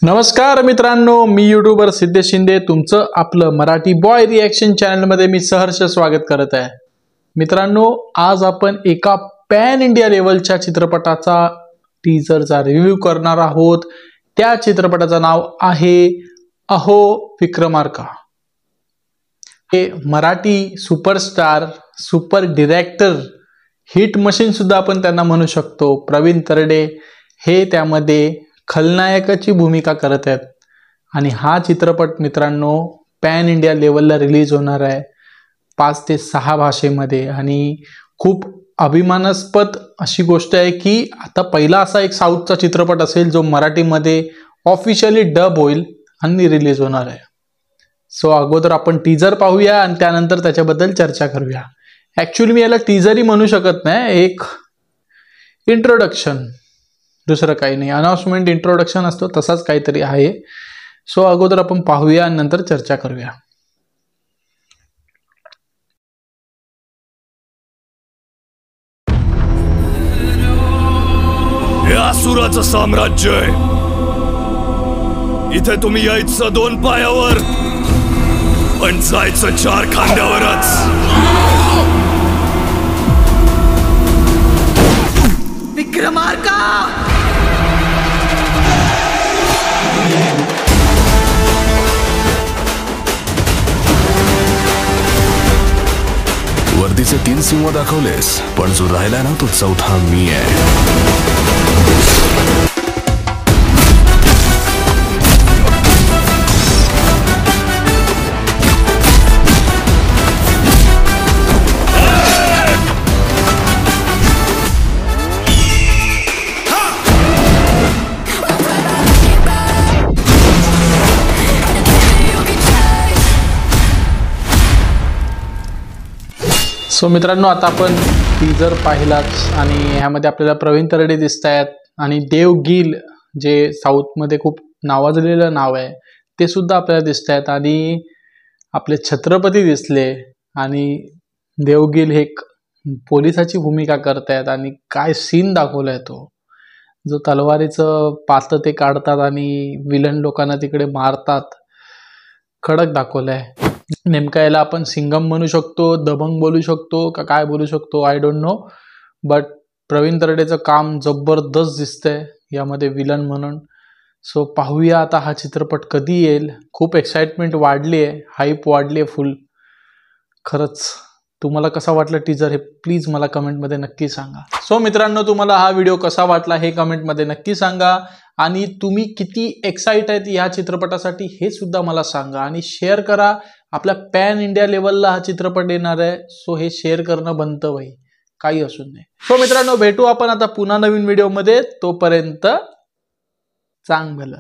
नमस्कार मित्रांनो, मी यूट्यूबर सिद्धेश शिंदे तुमचं आपलं मराठी बॉय रिॲक्शन चॅनलमध्ये मी सहर्ष स्वागत करत आहे। मित्रांनो, आज आपण एका पॅन इंडिया लेवलच्या चित्रपटाचा टीजरचा रिव्ह्यू करणार आहोत। त्या चित्रपटाचं नाव आहे अहो विक्रमार्का। हे Marathi superstar, super director, hit machine सुद्धा आपण त्यांना म्हणू शकतो, प्रवीण तरडे हे त्यामध्ये खलनायकाची भूमिका करत आहेत। आणि हा चित्रपट मित्रांनो पॅन इंडिया लेवलला रिलीज होणार आहे 5 ते 6 भाषेमध्ये। आणि खूप अभिमानास्पद अशी गोष्ट आहे की आता पहिला असा एक साऊथचा चित्रपट असेल जो मराठीमध्ये ऑफिशियली डब होईल आणि रिलीज होणार आहे। सो अगोदर आपण टीजर पाहूया आणि त्यानंतर त्याच्याबद्दल चर्चा करूया। ॲक्च्युअली मी याला टीजरही म्हणू शकत नाही, एक इंट्रोडक्शन, दुसरं काही नाही, अनाउन्समेंट इंट्रोडक्शन असतो तसाच काहीतरी आहे। सो अगोदर आपण पाहूया आणि नंतर चर्चा करूया। हे असुराचं साम्राज्य आहे। इथे तुम्ही यायचं 2 पायावर पण जायचं 4 खांद्यावरच। विक्रमार्का वर्दीचे 3 सिंह दाखवलेस, पण जो राहिला ना तो 4था मी आहे। सो मित्रांनो, आता आपण टीजर पाहिलाच आणि ह्यामध्ये आपल्याला प्रवीण तरडे दिसत आहेत आणि देव गिल जे साऊथमध्ये खूप नावाजलेलं नाव आहे ते सुद्धा आपल्याला दिसत आहेत। आणि आपले छत्रपती दिसले आणि देव गिल हे पोलिसाची भूमिका करतायत आणि काय सीन दाखवलाय तो, जो तलवारीचं पात ते काढतात आणि विलन लोकांना तिकडे मारतात, खडक दाखवलाय। नेमका याला आपण सिंगम म्हणू शकतो, दबंग बोलू शकतो का काय बोलू शकतो, I don't know, but Praveen तरडेचं काम जबरदस्त दिसतंय यामध्ये विलन म्हणून। सो पाहूया आता हा चित्रपट कधी येईल। खूप एक्साइटमेंट वाढली आहे, हाईप वाढली आहे फुल। खरंच तुम्हाला कसा वाटला टीजर हे प्लीज मला कमेंटमध्ये नक्की सांगा। सो मित्रांनो, तुम्हाला हा व्हिडिओ कसा वाटला हे कमेंटमध्ये नक्की सांगा आणि तुम्ही किती एक्साइट आहेत या चित्रपटासाठी हे सुद्धा मला सांगा आणि शेअर करा। आपल्या पॅन इंडिया लेवलला हा चित्रपट येणार आहे, सो हे शेअर करणं बनतं भाई, काही असू नये। सो मित्रांनो, भेटू आपण आता पुन्हा नवीन व्हिडिओमध्ये, तोपर्यंत चांगलं।